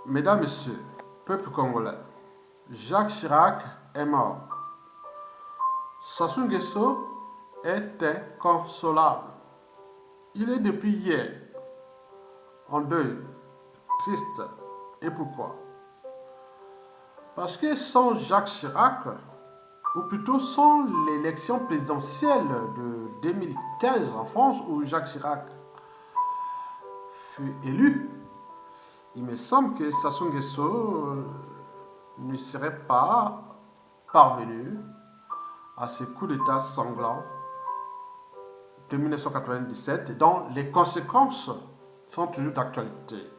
Mesdames, Messieurs, peuple congolais, Jacques Chirac est mort. Sassou Nguesso est inconsolable. Il est depuis hier en deuil, triste. Et pourquoi? Parce que sans Jacques Chirac, ou plutôt sans l'élection présidentielle de 2015 en France, où Jacques Chirac fut élu, il me semble que Sassou Nguesso ne serait pas parvenu à ce coup d'État sanglant de 1997, dont les conséquences sont toujours d'actualité.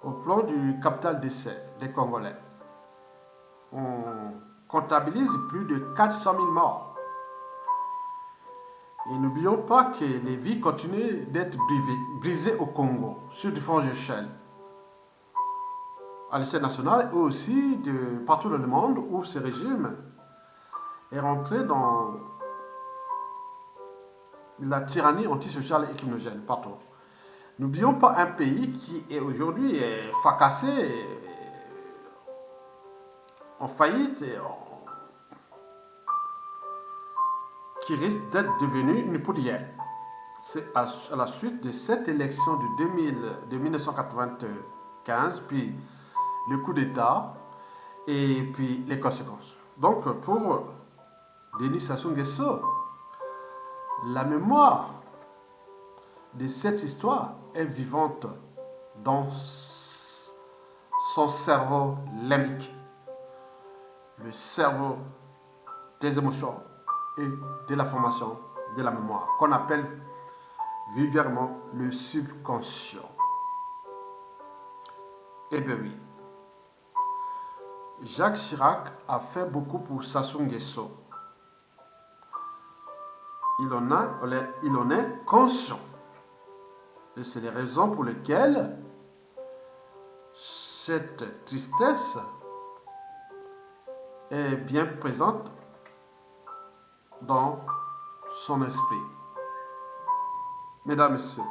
Au plan du capital décès des Congolais, on comptabilise plus de 400 000 morts. Et n'oublions pas que les vies continuent d'être brisées au Congo, sur différentes échelles, à l'échelle nationale et aussi de partout dans le monde où ce régime est rentré dans la tyrannie antisociale et criminogène partout. N'oublions pas un pays qui est aujourd'hui fracassé, en faillite, qui risque d'être devenu une poudrière. C'est à la suite de cette élection de 1995, puis le coup d'État et puis les conséquences. Donc pour Denis Sassou Nguesso, la mémoire de cette histoire est vivante dans son cerveau limbique, le cerveau des émotions et de la formation de la mémoire, qu'on appelle vulgairement le subconscient. Eh bien oui, Jacques Chirac a fait beaucoup pour Sassou Nguesso. Il en est conscient. Et c'est les raisons pour lesquelles cette tristesse est bien présente dans son esprit. Mesdames, Messieurs.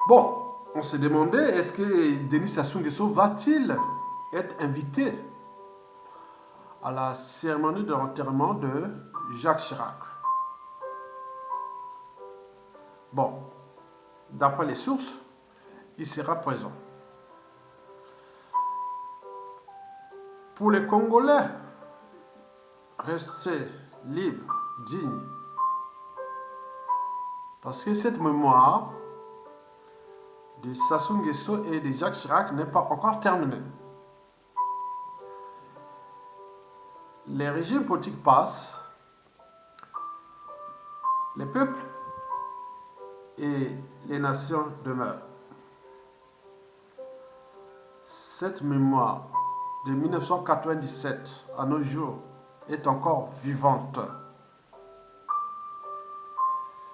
Bon, on s'est demandé, est-ce que Denis Sassou Nguesso va-t-il être invité à la cérémonie de l'enterrement de Jacques Chirac? Bon, d'après les sources, il sera présent. Pour les Congolais, rester libre, digne. Parce que cette mémoire de Sassou Nguesso et de Jacques Chirac n'est pas encore terminée. Les régimes politiques passent, les peuples et les nations demeurent. Cette mémoire de 1997 à nos jours est encore vivante.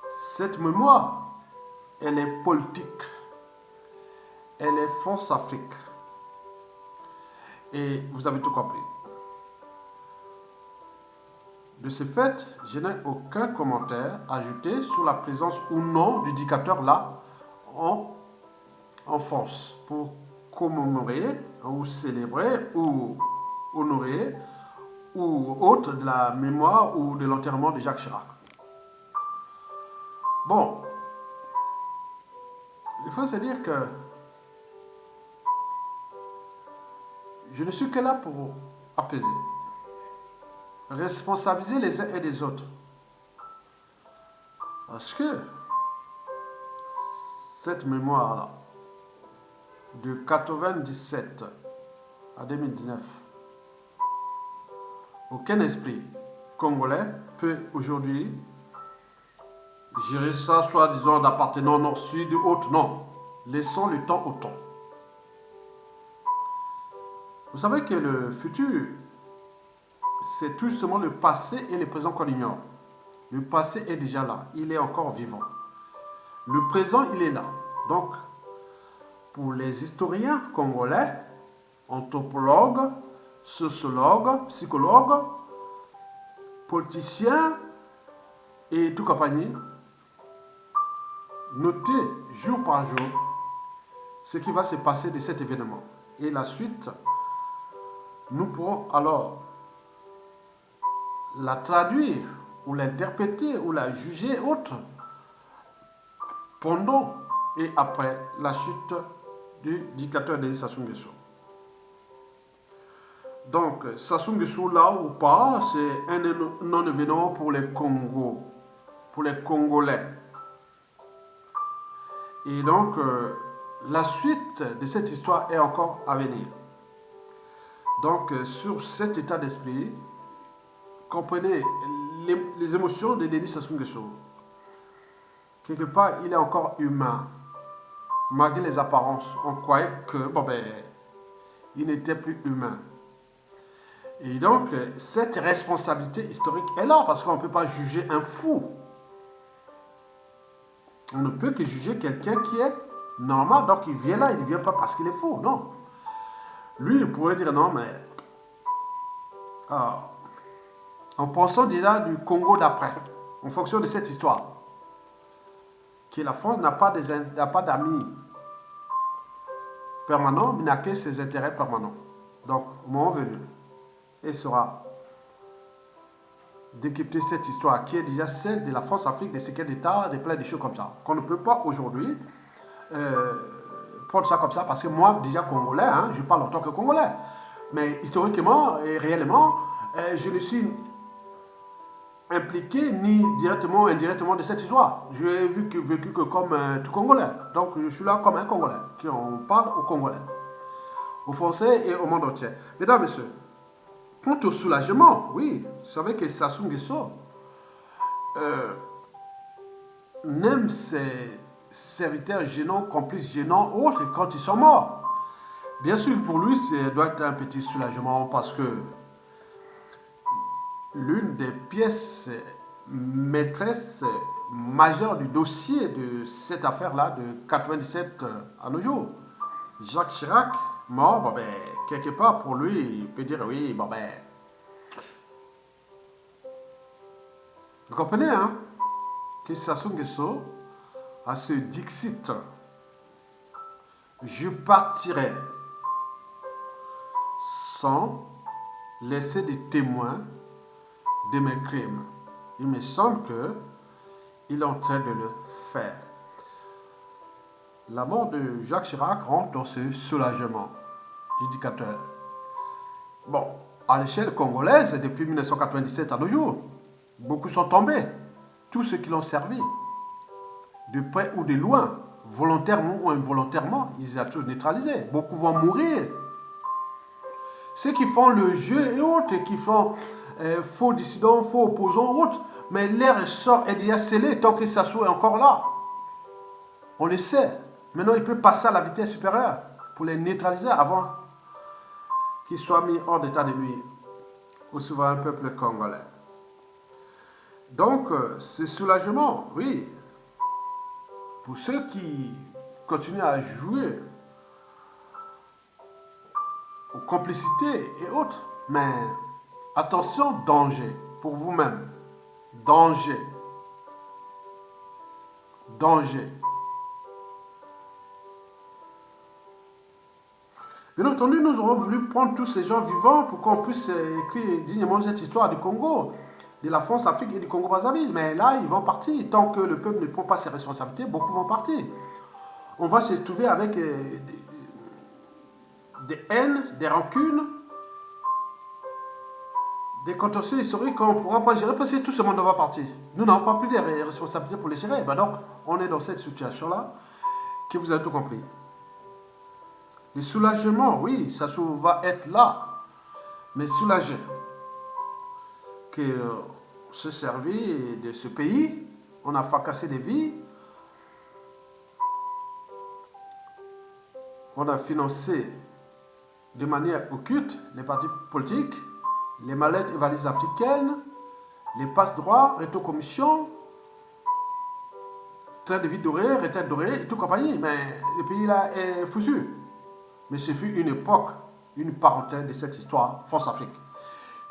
Cette mémoire, elle est politique, elle est France Afrique. Et vous avez tout compris. De ce fait, je n'ai aucun commentaire à ajouter sur la présence ou non du dictateur là en France pour commémorer ou célébrer ou honorer ou autre de la mémoire ou de l'enterrement de Jacques Chirac. Bon, il faut se dire que je ne suis que là pour apaiser, responsabiliser les uns et les autres. Parce que cette mémoire-là, de 97 à 2019, aucun esprit congolais peut aujourd'hui gérer ça, soit disant d'appartenant nord, sud, autre, non. Laissons le temps au temps. Vous savez que le futur, c'est tout justement le passé et le présent qu'on ignore. Le passé est déjà là, il est encore vivant. Le présent, il est là. Donc, pour les historiens congolais, anthropologues, sociologues, psychologues, politiciens et tout compagnie, notez jour par jour ce qui va se passer de cet événement. Et la suite, nous pourrons alors la traduire ou l'interpréter ou la juger autre pendant et après la chute du dictateur Denis Sassou Nguesso. Donc, Sassou Nguesso, là ou pas, c'est un non-événement pour les Congos, pour les Congolais. Et donc, la suite de cette histoire est encore à venir. Donc, sur cet état d'esprit, comprenez les émotions de Denis Sassou Nguesso. Quelque part, il est encore humain. Malgré les apparences, on croyait que, il n'était plus humain. Et donc, cette responsabilité historique est là, parce qu'on ne peut pas juger un fou. On ne peut que juger quelqu'un qui est normal. Donc, il vient là, il ne vient pas parce qu'il est fou, non. Lui, il pourrait dire non, mais... en pensant déjà du Congo d'après, en fonction de cette histoire, que la France n'a pas d'amis permanents, mais n'a que ses intérêts permanents. Donc, au moment venu, il sera décrypter cette histoire qui est déjà celle de la France-Afrique, des séquelles d'État, des plein de choses comme ça. Qu'on ne peut pas aujourd'hui prendre ça comme ça, parce que moi, déjà congolais, je parle en tant que congolais, mais historiquement et réellement, je ne suis impliqué ni directement ou indirectement de cette histoire. Je l'ai vécu que comme tout Congolais. Donc je suis là comme un Congolais, qui on parle aux Congolais, aux Français et au monde entier. Mesdames, Messieurs, quant au soulagement, oui, vous savez que Sassou Nguesso n'aime ses serviteurs gênants, complices gênants, autres, quand ils sont morts. Bien sûr, pour lui, ça doit être un petit soulagement parce que l'une des pièces maîtresses majeures du dossier de cette affaire-là de 97 à nos jours, Jacques Chirac, mort, quelque part pour lui, il peut dire oui, vous comprenez, que Sassou Nguesso a ce dixit, je partirai sans laisser des témoins de mes crimes. Il me semble qu'il est en train de le faire. La mort de Jacques Chirac rentre dans ce soulagement du dictateur. Bon, à l'échelle congolaise, depuis 1997 à nos jours, beaucoup sont tombés. Tous ceux qui l'ont servi, de près ou de loin, volontairement ou involontairement, ils ont tous neutralisés. Beaucoup vont mourir. Ceux qui font le jeu et autres, qui font faux dissidents, faux opposants, autres, mais leur sort est déjà scellé tant que Sassou est encore là. On le sait. Maintenant, il peut passer à la vitesse supérieure pour les neutraliser avant qu'ils soient mis hors d'état de nuire au souverain peuple congolais. Donc, ce soulagement, oui, pour ceux qui continuent à jouer aux complicités et autres, mais attention, danger pour vous-même. Danger. Danger. Bien entendu, nous aurons voulu prendre tous ces gens vivants pour qu'on puisse écrire dignement cette histoire du Congo, de la France-Afrique et du Congo-Brazzaville. Mais là, ils vont partir. Tant que le peuple ne prend pas ses responsabilités, beaucoup vont partir. On va se trouver avec des haines, des rancunes, des contentieux historiques qu'on ne pourra pas gérer parce que tout ce monde va partir. Nous n'avons pas plus de responsabilités pour les gérer. Donc, on est dans cette situation-là que vous avez tout compris. Le soulagement, oui, ça va être là, mais soulagé que se servir de ce pays, on a fracassé des vies, on a financé de manière occulte les partis politiques, les mallettes et valises africaines, les passe-droits, réto-commission, train de vie doré, retraite dorée et tout compagnie. Mais le pays là est foutu. Mais ce fut une époque, une parenthèse de cette histoire France-Afrique,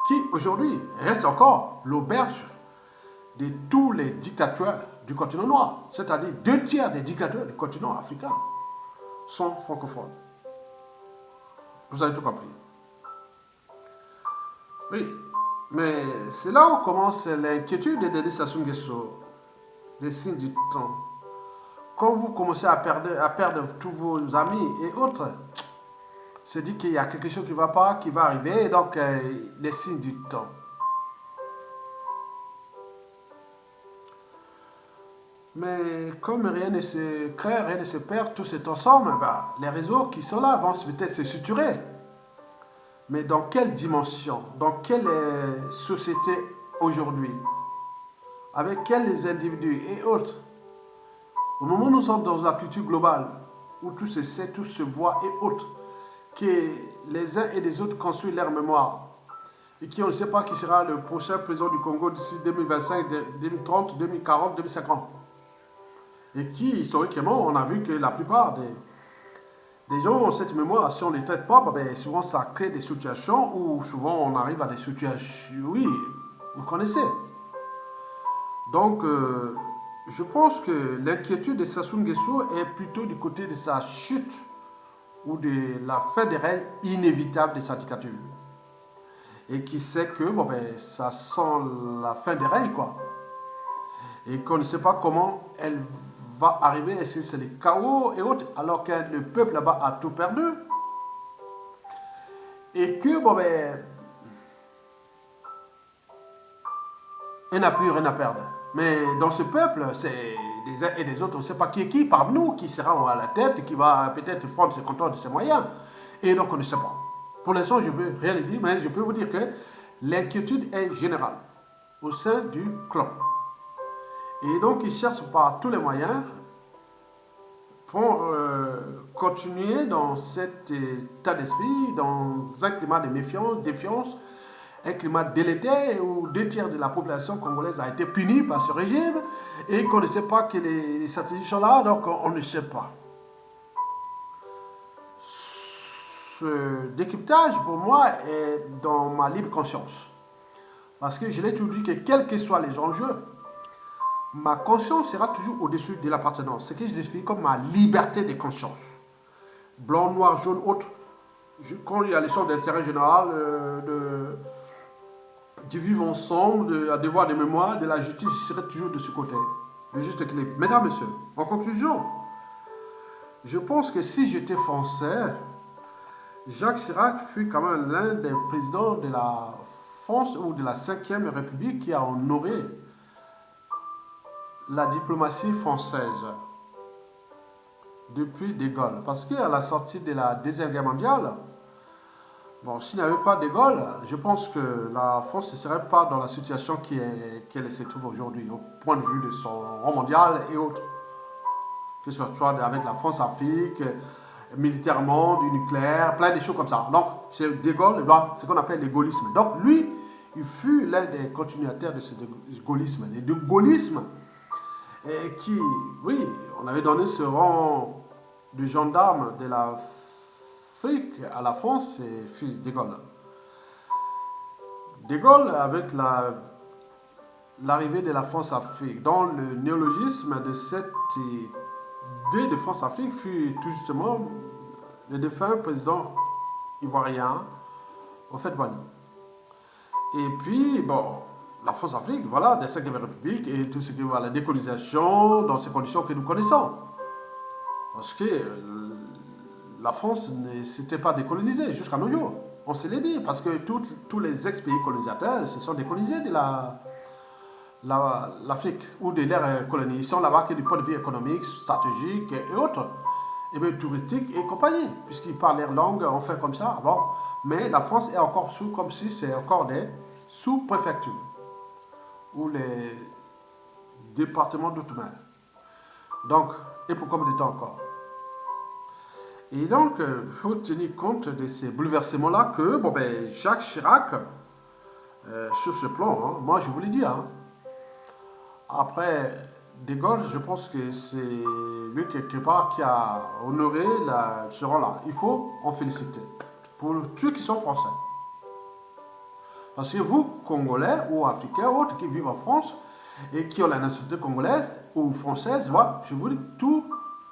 qui aujourd'hui reste encore l'auberge de tous les dictateurs du continent noir, c'est-à-dire 2 tiers des dictateurs du continent africain sont francophones. Vous avez tout compris. Oui, mais c'est là où commence l'inquiétude de Denis Sassou Nguesso, les signes du temps. Quand vous commencez à perdre tous vos amis et autres, c'est dit qu'il y a quelque chose qui ne va pas, qui va arriver, et donc les signes du temps. Mais comme rien ne se crée, rien ne se perd, tout est ensemble, bah, les réseaux qui sont là vont peut-être se suturer. Mais dans quelle dimension? Dans quelle société aujourd'hui? Avec quels individus et autres? Au moment où nous sommes dans la culture globale, où tout se sait, tout se voit et autres, que les uns et les autres construisent leur mémoire, et qui on ne sait pas qui sera le prochain président du Congo d'ici 2025, 2030, 2040, 2050. Et qui, historiquement, on a vu que la plupart des gens ont cette mémoire, si on ne les traite pas, ben, souvent ça crée des situations où souvent on arrive à des situations, oui, vous connaissez. Donc, je pense que l'inquiétude de Sassou Nguesso est plutôt du côté de sa chute ou de la fin des règles inévitables des syndicatures. Et qui sait que bon, ben, ça sent la fin des règles, quoi. Et qu'on ne sait pas comment elle va arriver, est-ce que c'est le chaos et autres, alors que le peuple là-bas a tout perdu. Et que, bon ben, il n'a plus rien à perdre. Mais dans ce peuple, c'est des uns et des autres, on ne sait pas qui est qui parmi nous, qui sera à la tête, qui va peut-être prendre le contrôle de ses moyens. Et donc on ne sait pas. Pour l'instant, je ne peux rien dire, mais je peux vous dire que l'inquiétude est générale au sein du clan. Et donc ils cherchent par tous les moyens pour continuer dans cet état d'esprit, dans un climat de méfiance, défiance, un climat délétère où 2 tiers de la population congolaise a été punie par ce régime et qu'on ne sait pas que les stratégies sont là, donc on ne sait pas. Ce décryptage, pour moi, est dans ma libre conscience. Parce que je l'ai toujours dit que quels que soient les enjeux, ma conscience sera toujours au-dessus de l'appartenance. Ce que je définis comme ma liberté de conscience. Blanc, noir, jaune, autre. Quand il y a les choses d'intérêt général, de vivre ensemble, de devoir de mémoire, de la justice, je serai toujours de ce côté. Le juste équilibre. Mesdames, messieurs, en conclusion, je pense que si j'étais français, Jacques Chirac fut quand même l'un des présidents de la France ou de la 5e République qui a honoré la diplomatie française depuis De Gaulle. Parce qu'à la sortie de la Deuxième Guerre mondiale, bon, s'il n'y avait pas De Gaulle, je pense que la France ne serait pas dans la situation qu'elle se trouve aujourd'hui, au point de vue de son rang mondial et autres. Que ce soit avec la France-Afrique, militairement, du nucléaire, plein de choses comme ça. Donc, c'est De Gaulle, ce qu'on appelle le gaullisme. Donc, lui, il fut l'un des continuateurs de ce gaullisme. Et de gaullisme, qui, oui, on avait donné ce rang de gendarme de l'Afrique à la France, c'est fut De Gaulle. De Gaulle, avec l'arrivée de la France-Afrique, dans le néologisme de cette idée de France-Afrique fut tout justement le défunt président ivoirien, Houphouët-Boigny. Et puis, bon, la France-Afrique, voilà, des 5e République et tout ce qui va la décolonisation dans ces conditions que nous connaissons. Parce que la France ne s'était pas décolonisée jusqu'à nos jours. On se l'est dit, parce que tous les ex-pays colonisateurs se sont décolonisés de l'Afrique ou de leur colonie. Ils sont là-bas que du point de vue économique, stratégique et autres, et même touristique et compagnie, puisqu'ils parlent leur langue, on fait comme ça. Bon. Mais la France est encore sous, comme si c'est encore des sous-préfectures ou les départements d'outre-mer. Donc, et pour combien de temps encore? Et donc, il faut tenir compte de ces bouleversements-là que, bon, ben, Jacques Chirac, sur ce plan, hein, moi je vous l'ai dit, hein, après De Gaulle, je pense que c'est lui quelque part qui a honoré ce rang-là. Il faut en féliciter pour ceux qui sont français. Parce que vous, Congolais ou Africains ou autres qui vivent en France et qui ont la nationalité congolaise ou française, voilà, je vous dis, tout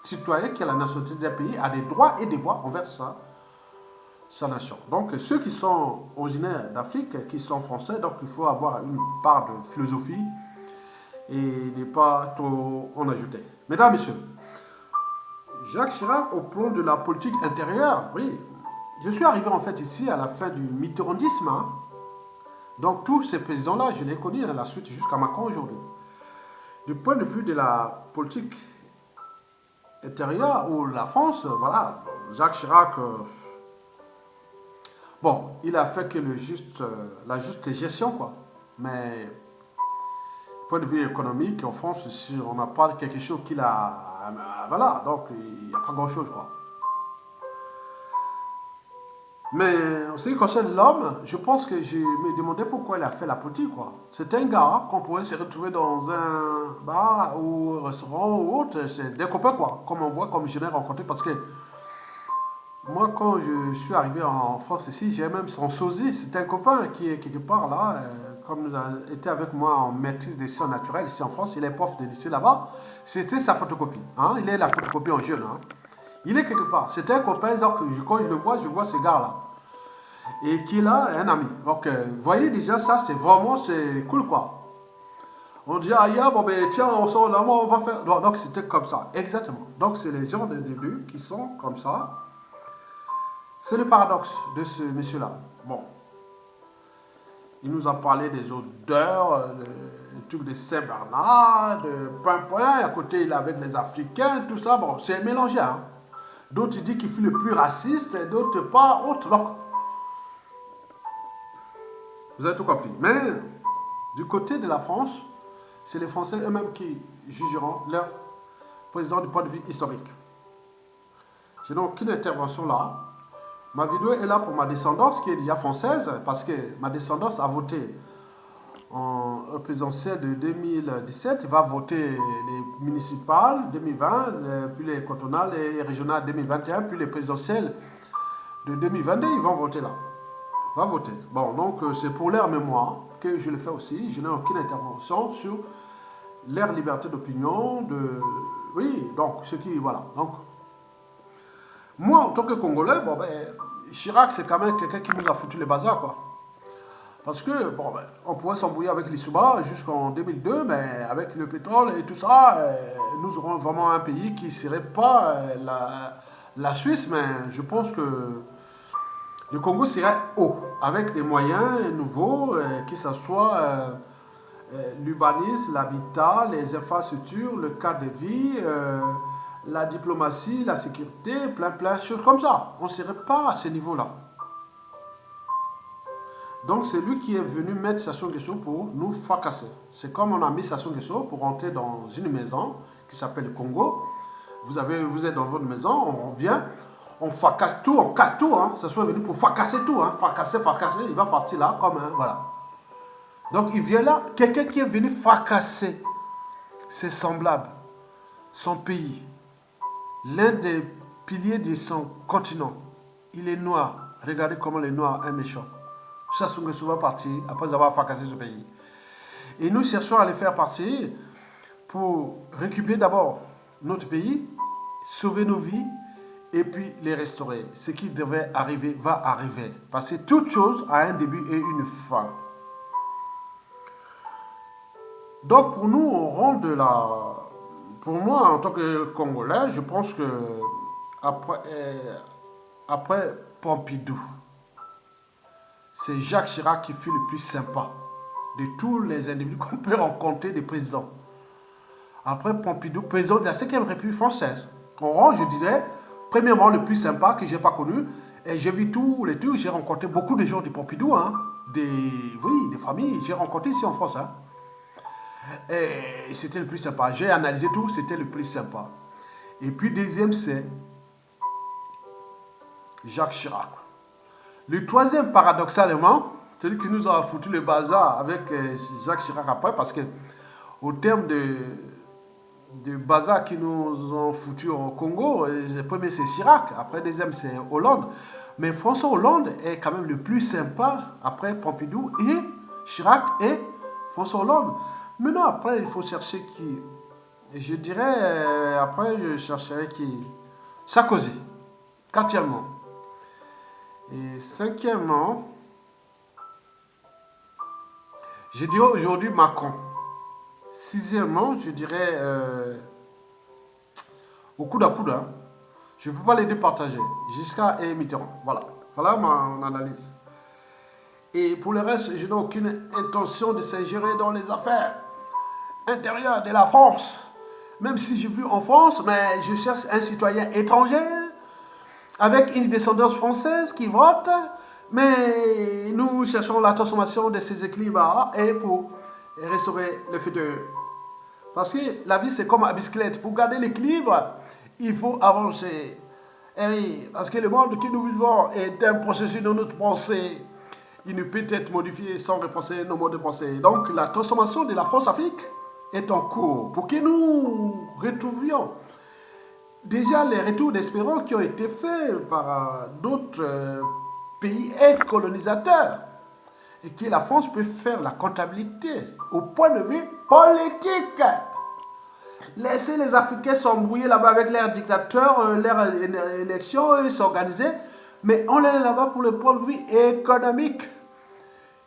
citoyen qui a la nationalité d'un pays a des droits et devoirs envers sa nation. Donc ceux qui sont originaires d'Afrique, qui sont français, donc il faut avoir une part de philosophie et ne pas trop en ajouter. Mesdames, Messieurs, Jacques Chirac, au plan de la politique intérieure, oui, je suis arrivé en fait ici à la fin du mitterrandisme. Hein. Donc tous ces présidents-là, je les connais à la suite jusqu'à Macron aujourd'hui. Du point de vue de la politique intérieure ou la France, voilà, Jacques Chirac, bon, il a fait que la juste gestion, quoi. Mais du point de vue économique, en France, si on n'a pas quelque chose qu'il a, voilà, donc il n'y a pas grand-chose, quoi. Mais en ce qui concerne l'homme, je pense que je me demandais pourquoi il a fait la politique, quoi. C'est un gars qu'on pourrait se retrouver dans un bar ou un restaurant ou autre, c'est des copains, quoi, comme on voit, comme je l'ai rencontré, parce que moi, quand je suis arrivé en France ici, j'ai même son sosie, c'est un copain qui est quelque part là, comme il a été avec moi en maîtrise des sciences naturelles ici en France, il est prof de lycée là-bas, c'était sa photocopie, hein, il est la photocopie en jeune, hein. Il est quelque part. C'était un copain, donc quand je vois ce gars-là. Et qui est là, un ami. Donc, vous voyez déjà, ça, c'est cool, quoi. On dit, ah, yeah, bon, ben, tiens, on sort là, on va faire. Donc, c'était comme ça, exactement. Donc, c'est les gens de début qui sont comme ça. C'est le paradoxe de ce monsieur-là. Bon. Il nous a parlé des odeurs, le truc de Saint-Bernard, de Pimpin. À côté, il est avec les Africains, tout ça. Bon, c'est mélangé, hein. D'autres, il dit qu'il fut le plus raciste, et d'autres pas, autre. Donc, vous avez tout compris. Mais, du côté de la France, c'est les Français eux-mêmes qui jugeront leur président du point de vue historique. Je n'ai aucune intervention là. Ma vidéo est là pour ma descendance, qui est déjà française, parce que ma descendance a voté en présidentielle de 2017, il va voter les municipales 2020, puis les cantonales et régionales 2021, puis les présidentielles de 2022, ils vont voter là. Ils vont voter. Bon, donc c'est pour leur mémoire que je le fais aussi. Je n'ai aucune intervention sur leur liberté d'opinion, oui, donc ce qui, voilà. Donc, moi, en tant que Congolais, bon, ben, Chirac, c'est quand même quelqu'un qui nous a foutu le bazar, quoi. Parce que, bon, ben, on pourrait s'embrouiller avec les Souba jusqu'en 2002, mais avec le pétrole et tout ça, nous aurons vraiment un pays qui ne serait pas la Suisse, mais je pense que le Congo serait haut, avec des moyens nouveaux, que ce soit l'urbanisme, l'habitat, les infrastructures, le cadre de vie, la diplomatie, la sécurité, plein de choses comme ça. On ne serait pas à ce niveau-là. Donc c'est lui qui est venu mettre Sassou Nguesso pour nous fracasser. C'est comme on a mis Sassou Nguesso pour rentrer dans une maison qui s'appelle le Congo. Vous êtes dans votre maison, on vient, on fracasse tout, on casse tout. Hein. Sassou est venu pour fracasser tout. Hein. Fracasser, il va partir là comme un, voilà. Donc il vient là, quelqu'un qui est venu fracasser ses semblables, son pays, l'un des piliers de son continent. Il est noir. Regardez comment les noirs est méchant. Sassou Nguesso va partir après avoir fracassé ce pays. Et nous cherchons à les faire partir pour récupérer d'abord notre pays, sauver nos vies et puis les restaurer. Ce qui devait arriver va arriver. Parce que toute chose a un début et une fin. Donc pour nous, on rentre de la... Pour moi, en tant que Congolais, je pense que après Pompidou, c'est Jacques Chirac qui fut le plus sympa de tous les individus qu'on peut rencontrer des présidents. Après Pompidou, président de la 5e République française. En rang, je disais, premièrement, le plus sympa que je n'ai pas connu. Et j'ai vu tous les trucs, j'ai rencontré beaucoup de gens de Pompidou, hein, des familles, j'ai rencontré ici en France. Hein. Et c'était le plus sympa. J'ai analysé tout, c'était le plus sympa. Et puis deuxième, c'est Jacques Chirac. Le troisième, paradoxalement, celui qui nous a foutu le bazar avec Jacques Chirac après, parce que au terme de bazar qui nous ont foutu au Congo, le premier c'est Chirac, après deuxième c'est Hollande. Mais François Hollande est quand même le plus sympa après Pompidou et Chirac et François Hollande. Maintenant après il faut chercher qui Et je dirais, après, je chercherai qui? Sarkozy, quatrièmement. Et cinquièmement, je dirais aujourd'hui Macron. Sixièmement, je dirais au coude à coude, hein. Je ne peux pas les départager. Jusqu'à et Mitterrand. Voilà. Voilà mon analyse. Et pour le reste, je n'ai aucune intention de s'ingérer dans les affaires intérieures de la France. Même si je vis en France, mais je cherche un citoyen étranger avec une descendance française qui vote. Mais nous cherchons la transformation de ces équilibres et pour restaurer le futur. Parce que la vie, c'est comme la bicyclette. Pour garder l'équilibre, il faut avancer. Et oui, parce que le monde que nous vivons est un processus de notre pensée. Il ne peut être modifié sans repenser nos modes de pensée. Donc, la transformation de la France-Afrique est en cours pour que nous retrouvions déjà les retours d'espérance qui ont été faits par d'autres pays ex-colonisateurs et que la France peut faire la comptabilité au point de vue politique. Laisser les Africains s'embrouiller là-bas avec leurs dictateurs, leurs élections et s'organiser, mais on est là-bas pour le point de vue économique,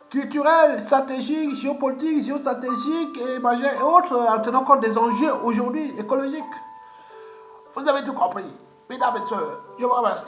culturel, stratégique, géopolitique, géostratégique et majeur et autres, en tenant compte des enjeux aujourd'hui écologiques. Vous avez tout compris. Mesdames et messieurs, je vous remercie.